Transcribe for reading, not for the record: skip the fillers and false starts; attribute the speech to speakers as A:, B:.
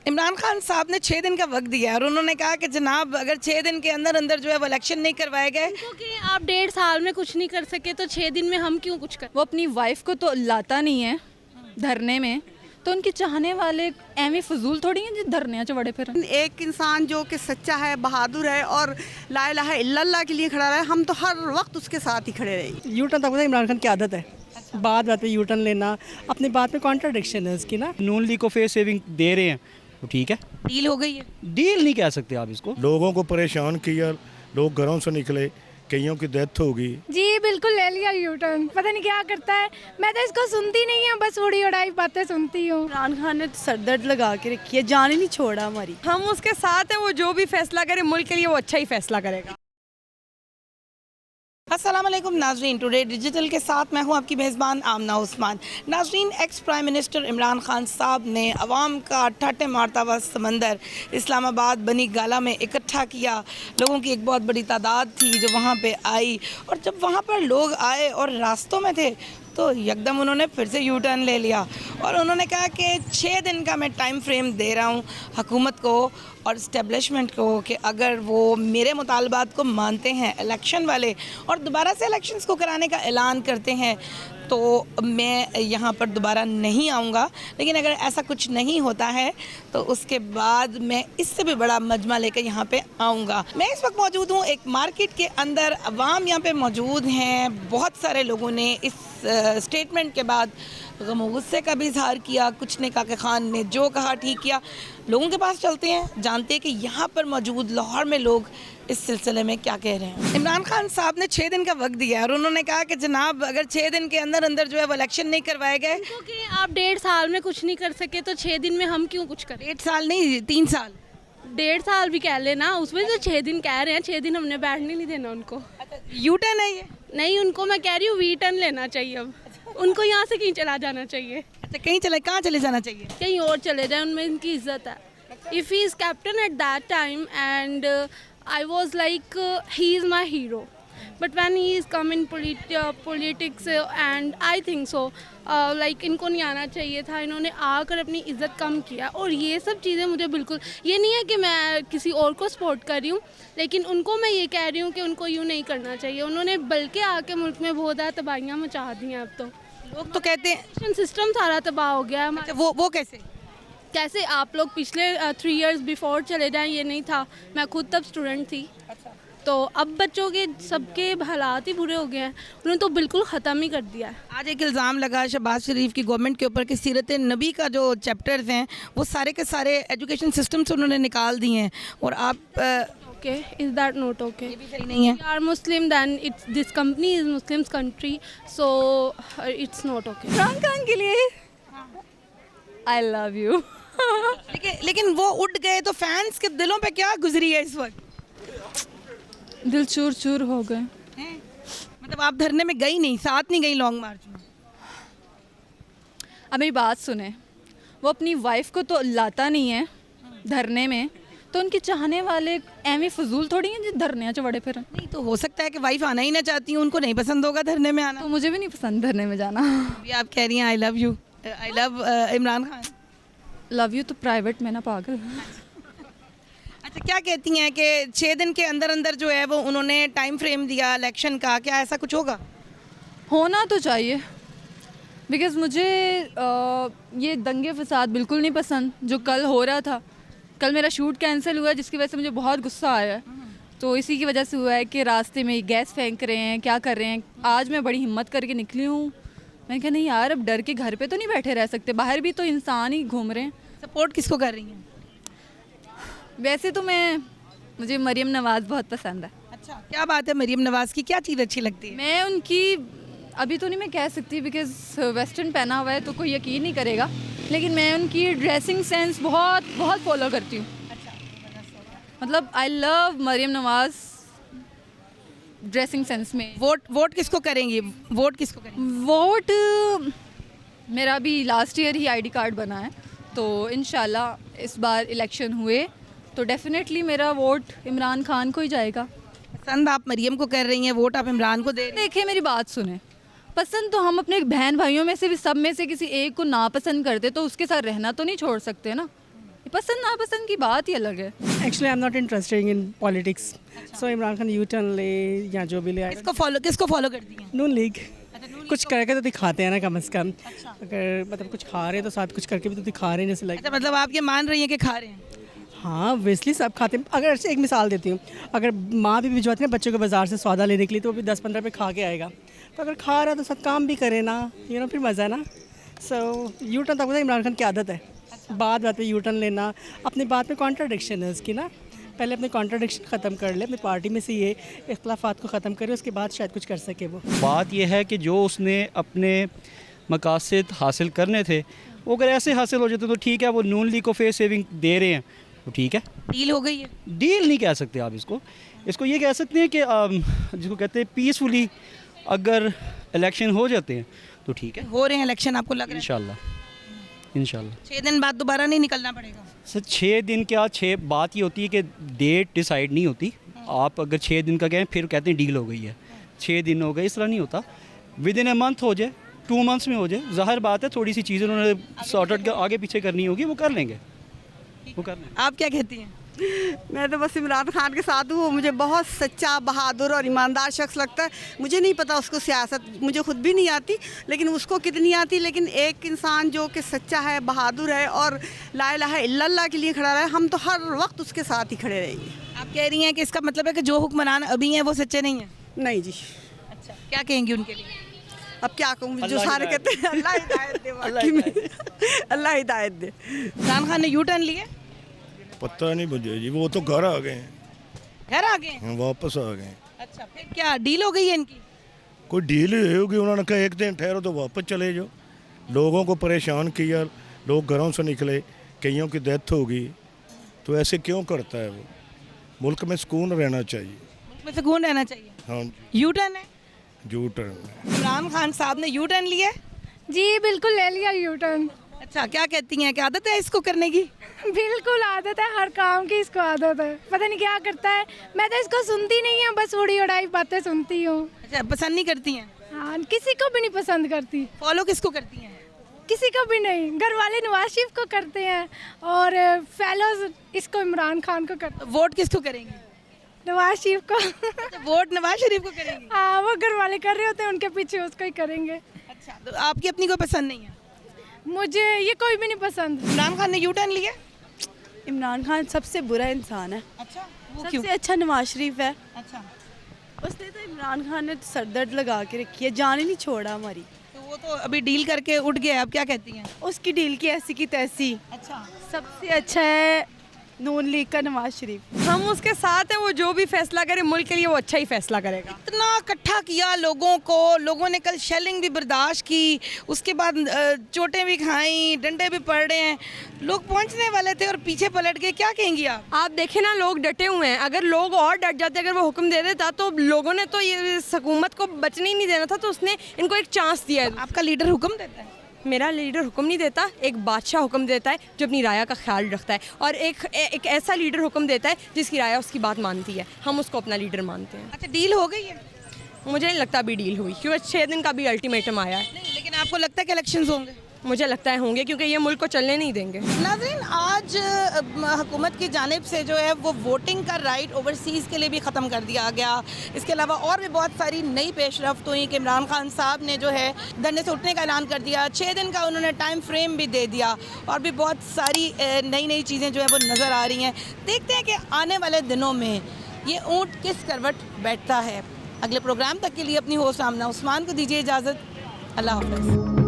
A: इमरान खान साहब ने 6 दिन का वक्त दिया और उन्होंने कहा कि जनाब अगर 6 दिन के अंदर अंदर जो है वो इलेक्शन नहीं करवाए गए
B: क्योंकि आप 1.5 साल में कुछ नहीं कर सके तो 6 दिन में हम क्यों कुछ करें।
C: वो अपनी वाइफ को तो लाता नहीं है धरने में, तो उनके चाहने वाले एवं फजूल थोड़ी हैं जो धरने चवड़े फिर।
D: एक इंसान जो कि सच्चा है, बहादुर है और ला इलाहा इल्लल्लाह के लिए खड़ा रहा है, हम तो हर वक्त उसके साथ ही खड़े रहेंगे।
E: यू टर्न तक इमरान खान की आदत है, बात पे यू टर्न लेना, अपनी बात में कॉन्ट्राडिक्शन है उसकी ना।
F: नून लीग को फेस सेविंग दे रहे हैं तो ठीक है,
A: डील हो गई है।
F: डील नहीं कह सकते आप इसको।
G: लोगों को परेशान किया, लोग घरों से निकले, कईयों की डेथ होगी।
H: जी बिल्कुल ले लिया यू टर्न, पता नहीं क्या करता है। मैं तो इसको सुनती नहीं हूँ, बस उड़ी उड़ाई बातें सुनती हूँ।
D: इमरान खान ने सरदर्द लगा के रखी है, जान ही नहीं छोड़ा हमारी। हम उसके साथ हैं, वो जो भी फैसला करे मुल्क के लिए वो अच्छा ही फैसला करेगा।
A: अस्सलाम वालेकुम नाजरीन, टुडे डिजिटल के साथ मैं हूं आपकी मेज़बान आमना उस्मान। नाजरीन, ex prime minister Imran Khan साहब ने अवाम का ठट्ठे मारता हुआ समंदर इस्लामाबाद बनी गाला में इकट्ठा किया। लोगों की एक बहुत बड़ी तादाद थी जो वहां पे आई, और जब वहां पर लोग आए और रास्तों में थे तो एकदम उन्होंने फिर से यू टर्न ले लिया और उन्होंने कहा कि 6 दिन का मैं टाइम फ्रेम दे रहा हूँ हुकूमत को और इस्टेब्लिशमेंट को कि अगर वो मेरे मुतालबात को मानते हैं इलेक्शन वाले और दोबारा से इलेक्शंस को कराने का ऐलान करते हैं तो मैं यहाँ पर दोबारा नहीं आऊँगा। लेकिन अगर ऐसा कुछ नहीं होता है तो उसके बाद मैं इससे भी बड़ा मजमा लेकर यहाँ पे आऊँगा। मैं इस वक्त मौजूद हूँ एक मार्केट के अंदर, अवाम यहाँ पे मौजूद हैं। बहुत सारे लोगों ने इस स्टेटमेंट के बाद गम गुस्से का भी इजहार किया। कुछ ने काका खान ने जो कहा ठीक किया। लोगों के पास चलते हैं, जानते हैं कि यहाँ पर मौजूद लाहौर में लोग इस सिलसिले में क्या कह रहे हैं। इमरान खान साहब ने 6 दिन का वक्त दिया और उन्होंने कहा कि जनाब अगर 6 दिन के अंदर अंदर जो है वो इलेक्शन नहीं करवाए गए।
B: क्योंकि आप 1.5 साल में कुछ नहीं कर सके तो 6 दिन में हम क्यों कुछ करें।
A: 1.5 साल नहीं, 3 साल,
B: 1.5 साल भी कह लेना, उसमें तो 6 दिन कह रहे हैं। 6 दिन हमने बैठने नहीं देना उनको।
A: यू टर्न है ये?
B: नहीं, उनको मैं कह रही हूँ वी टर्न लेना चाहिए। अब उनको यहाँ से कहीं चला जाना चाहिए।
A: अच्छा, कहीं चले, कहाँ चले जाना चाहिए?
B: कहीं और चले जाए, उनमें इनकी इज्जत है। If he is captain at that time and I was like he is my hero, but when he is come in politics and I think so like इनको नहीं आना चाहिए था। इन्होंने आकर अपनी इज़्ज़त कम किया और ये सब चीज़ें मुझे बिल्कुल, ये नहीं है कि मैं किसी और को सपोर्ट कर रही हूँ, लेकिन उनको मैं ये कह रही हूँ कि उनको यूँ नहीं करना चाहिए। उन्होंने बल्कि आके मुल्क में बहुत ज़्यादा तबाहियाँ मचा दी हैं। अब तो
A: लोग तो कहते हैं
B: सिस्टम सारा तबाह हो गया है।
A: वो कैसे
B: आप लोग पिछले 3 इयर्स बिफोर चले जाएं, ये नहीं था। मैं खुद तब स्टूडेंट थी। तो अब बच्चों के सबके हालात ही बुरे हो गए हैं। उन्होंने तो बिल्कुल ख़त्म ही कर दिया है।
A: आज एक इल्ज़ाम लगा शहबाज शरीफ की गवर्नमेंट के ऊपर कि सीरत नबी का जो चैप्टर्स हैं वो सारे के सारे एजुकेशन सिस्टम से उन्होंने निकाल दिए हैं और आप
B: okay, is that not okay?
A: ये भी सही नहीं है।
B: We are Muslim, then it's this company is Muslims country, so it's not okay.
C: Imran Khan के लिए आई लव यू।
A: लेकिन वो उठ गए तो फैंस के दिलों पे क्या गुजरी है इस वक्त?
C: दिल चूर चूर हो गए।
A: मतलब आप धरने में गई नहीं, साथ नहीं गई लॉन्ग मार्च में?
C: अब मेरी बात सुने, वो अपनी वाइफ को तो लाता नहीं है धरने में, तो उनके चाहने वाले एवं फजूल थोड़ी हैं जो धरने चवड़े फिर।
A: नहीं तो हो सकता है कि वाइफ आना ही ना चाहती हूँ, उनको नहीं पसंद होगा धरने में आना।
C: तो मुझे भी नहीं पसंद धरने में जाना।
A: अभी आप कह रही हैं I love you, I love Imran Khan.
C: Love you तो प्राइवेट में ना, पागल।
A: अच्छा, क्या कहती हैं कि 6 दिन के अंदर अंदर जो है वो उन्होंने टाइम फ्रेम दिया इलेक्शन का, क्या ऐसा कुछ होगा?
C: होना तो चाहिए, बिकॉज़ मुझे ये दंगे फसाद बिल्कुल नहीं पसंद जो कल हो रहा था। कल मेरा शूट कैंसिल हुआ जिसकी वजह से मुझे बहुत गुस्सा आया है। तो इसी की वजह से हुआ है कि रास्ते में गैस फेंक रहे हैं, क्या कर रहे हैं। आज मैं बड़ी हिम्मत करके निकली हूँ। मैंने कहा नहीं यार, अब डर के घर पे तो नहीं बैठे रह सकते, बाहर भी तो इंसान ही घूम रहे हैं।
A: सपोर्ट किसको कर रही हैं?
C: वैसे तो मुझे मरियम नवाज़ बहुत पसंद है।
A: अच्छा, क्या बात है, मरियम नवाज़ की क्या चीज़ अच्छी लगती है?
C: मैं उनकी अभी तो नहीं मैं कह सकती बिकॉज़ वेस्टर्न पहना हुआ है तो कोई यकीन नहीं करेगा, लेकिन मैं उनकी ड्रेसिंग सेंस बहुत बहुत फॉलो करती हूँ। मतलब I love Maryam Nawaz dressing sense में।
A: वोट किसको करेंगी?
C: वोट मेरा भी लास्ट ईयर ही आईडी कार्ड बना है, तो इंशाल्लाह इस बार इलेक्शन हुए तो डेफिनेटली मेरा वोट इमरान खान को ही जाएगा।
A: पसंद आप मरियम को कर रही हैं, वोट आप इमरान को दे रही हैं।
C: देखिए मेरी बात सुने, पसंद तो हम अपने बहन भाइयों में से भी सब में से किसी एक को ना पसंद करते तो उसके साथ रहना तो नहीं छोड़ सकते ना। पसंद पसंद की बात ही अलग है।
E: Actually I am not interested in politics, so Imran Khan U turn ले या जो भी ले,
A: किसको फॉलो करती हैं?
E: नून लीग कुछ करके तो दिखाते हैं ना कम से कम। अगर मतलब कुछ खा रहे हैं तो साथ कुछ करके भी तो दिखा रहे हैं, जैसे लाइक।
A: अच्छा, मतलब आप ये मान रही हैं कि खा रहे हैं?
E: हाँ ऑब्वियसली सब खाते हैं। अगर ऐसे एक मिसाल देती हूँ, अगर माँ भी भिजवाती है बच्चों को बाज़ार से सौदा लेने के लिए तो वो भी 10-15 रुपये खा के आएगा, तो अगर खा रहा है तो सब काम भी करे ना, यू नो, फिर मज़ा है ना। सो यू टर्न, तक इमरान खान की आदत है बात पे यू टर्न लेना। अपनी बात में कॉन्ट्राडिक्शन है उसकी ना, पहले अपने कॉन्ट्राडिक्शन ख़त्म कर ले, अपनी पार्टी में से ये इख्तलाफात को ख़त्म करे, उसके बाद शायद कुछ कर सके वो।
F: बात यह है कि जो उसने अपने मकासद हासिल करने थे वो अगर ऐसे हासिल हो जाते तो ठीक है, वो नून लीग को फेस सेविंग दे रहे हैं तो ठीक है।
A: डील हो गई है?
F: डील नहीं कह सकते आप इसको ये कह सकते हैं कि जिसको कहते हैं पीसफुली अगर इलेक्शन हो जाते हैं तो ठीक है।
A: हो रहे हैं इलेक्शन, आपको लग रहा है?
F: इंशाल्लाह
A: 6 दिन बाद दोबारा नहीं निकलना पड़ेगा?
F: सर 6 दिन क्या, 6 बात ये होती है कि डेट डिसाइड नहीं होती। आप अगर 6 दिन का कहें फिर कहते हैं डील हो गई है, 6 दिन हो गए, इस तरह नहीं होता। विद इन ए मंथ हो जाए, 2 मंथ्स में हो जाए, ज़ाहिर बात है थोड़ी सी चीज़ें उन्होंने सॉर्ट आउट आगे पीछे करनी होगी, वो कर लेंगे, वो कर लेंगे।
A: आप क्या कहती हैं?
D: मैं तो बस इमरान खान के साथ हूँ। मुझे बहुत सच्चा, बहादुर और ईमानदार शख्स लगता है। मुझे नहीं पता उसको सियासत, मुझे खुद भी नहीं आती, लेकिन उसको कितनी आती। लेकिन एक इंसान जो कि सच्चा है, बहादुर है और ला इलाहा इल्लल्लाह के लिए खड़ा रहा है, हम तो हर वक्त उसके साथ ही खड़े रहेंगे।
A: आप कह रही हैं कि इसका मतलब है कि जो हुक्मरान अभी हैं वो सच्चे नहीं हैं?
D: नहीं जी।
A: अच्छा, क्या कहेंगे उनके लिए?
D: अब क्या कहूँ, जो सारे कहते हैं अल्लाह हिदायत दे, वाकई में अल्लाह हिदायत दे।
A: इमरान खान ने यू टर्न लिए?
G: पता नहीं मुझे जी, वो तो घर आ गए हैं,
A: घर आ गए हैं?
G: वापस आ गए।
A: अच्छा, फिर क्या डील हो गई है इनकी?
G: कोई डील हुई होगी, उन्होंने कहा एक दिन ठहरो तो वापस चले जाओ। लोगों को परेशान किया, लोग घरों से निकले, कईयों की डेथ होगी, तो ऐसे क्यों करता है वो? मुल्क में सुकून रहना चाहिए,
A: मुल्क में सुकून रहना चाहिए।
G: हाँ
A: यू टर्न है?
G: U turn.
A: इमरान खान साहब ने यू टर्न लिया?
H: जी बिल्कुल ले लिया यू टर्न।
A: अच्छा, क्या कहती हैं कि आदत है इसको करने की?
H: बिल्कुल आदत है, हर काम की इसको आदत है, पता नहीं क्या करता है। मैं तो इसको सुनती नहीं हूँ, बस उड़ी उड़ाई बातें सुनती हूँ।
A: अच्छा, पसंद नहीं करती हैं?
H: हाँ, किसी को भी नहीं पसंद करती।
A: फॉलो किसको करती हैं?
H: किसी को भी नहीं। घर वाले नवाज शरीफ को करते हैं और फेलोज इसको इमरान खान को करते हैं।
A: वोट किसको करेंगी?
H: नवाज शरीफ को।
A: अच्छा, वोट नवाज शरीफ को करेंगी?
H: हाँ, वो घर वाले कर रहे होते हैं, उनके पीछे उसको ही करेंगे।
A: अच्छा, तो आपकी अपनी कोई पसंद नहीं है?
H: मुझे ये कोई भी नहीं पसंद।
A: इमरान खान ने यू टर्न लिया?
I: इमरान खान सबसे बुरा इंसान है।
A: अच्छा, वो क्यों?
I: सबसे अच्छा नवाज शरीफ है।
A: अच्छा,
I: उसने तो इमरान खान ने सरदर्द लगा के रखी है, जान ही नहीं छोड़ा हमारी।
A: तो वो तो अभी डील करके उठ गया, आप क्या कहती हैं?
I: उसकी डील की ऐसी की तैसी।
A: अच्छा,
I: सबसे अच्छा है नून लीग का नवाज शरीफ।
J: हम उसके साथ हैं, वो जो भी फैसला करे मुल्क के लिए वो अच्छा ही फैसला करेगा।
A: इतना इकट्ठा किया लोगों को, लोगों ने कल शेलिंग भी बर्दाश्त की, उसके बाद चोटें भी खाई, डंडे भी पड़ रहे हैं, लोग पहुंचने वाले थे और पीछे पलट गए। क्या कहेंगी आप?
J: आप देखें ना, लोग डटे हुए हैं। अगर लोग और डट जाते, अगर वो हुक्म दे देता तो लोगों ने तो ये हुकूमत को बचने ही नहीं देना था, तो उसने इनको एक चांस दिया है।
A: आपका लीडर हुक्म देता है?
J: मेरा लीडर हुक्म नहीं देता, एक बादशाह हुक्म देता है जो अपनी राया का ख्याल रखता है, और एक ऐसा लीडर हुक्म देता है जिसकी राया उसकी बात मानती है। हम उसको अपना लीडर मानते हैं।
A: अच्छा, डील हो गई है?
J: मुझे नहीं लगता अभी डील हुई, क्योंकि 6 दिन का भी अल्टीमेटम आया है।
A: नहीं, लेकिन आपको लगता है कि इलेक्शंस होंगे?
J: मुझे लगता है होंगे, क्योंकि ये मुल्क को चलने नहीं देंगे।
A: नाज़रीन, आज हुकूमत की जानिब से जो है वो वोटिंग का राइट ओवरसीज़ के लिए भी ख़त्म कर दिया गया। इसके अलावा और भी बहुत सारी नई पेशरफ्त हुई कि इमरान खान साहब ने जो है धरने से उठने का ऐलान कर दिया, 6 दिन का उन्होंने टाइम फ्रेम भी दे दिया, और भी बहुत सारी नई चीज़ें जो है वो नज़र आ रही हैं। देखते हैं कि आने वाले दिनों में ये ऊँट किस करवट बैठता है। अगले प्रोग्राम तक के लिए अपनी होस्ट आमना उस्मान को दीजिए इजाज़त। अल्लाह हाफ़िज़।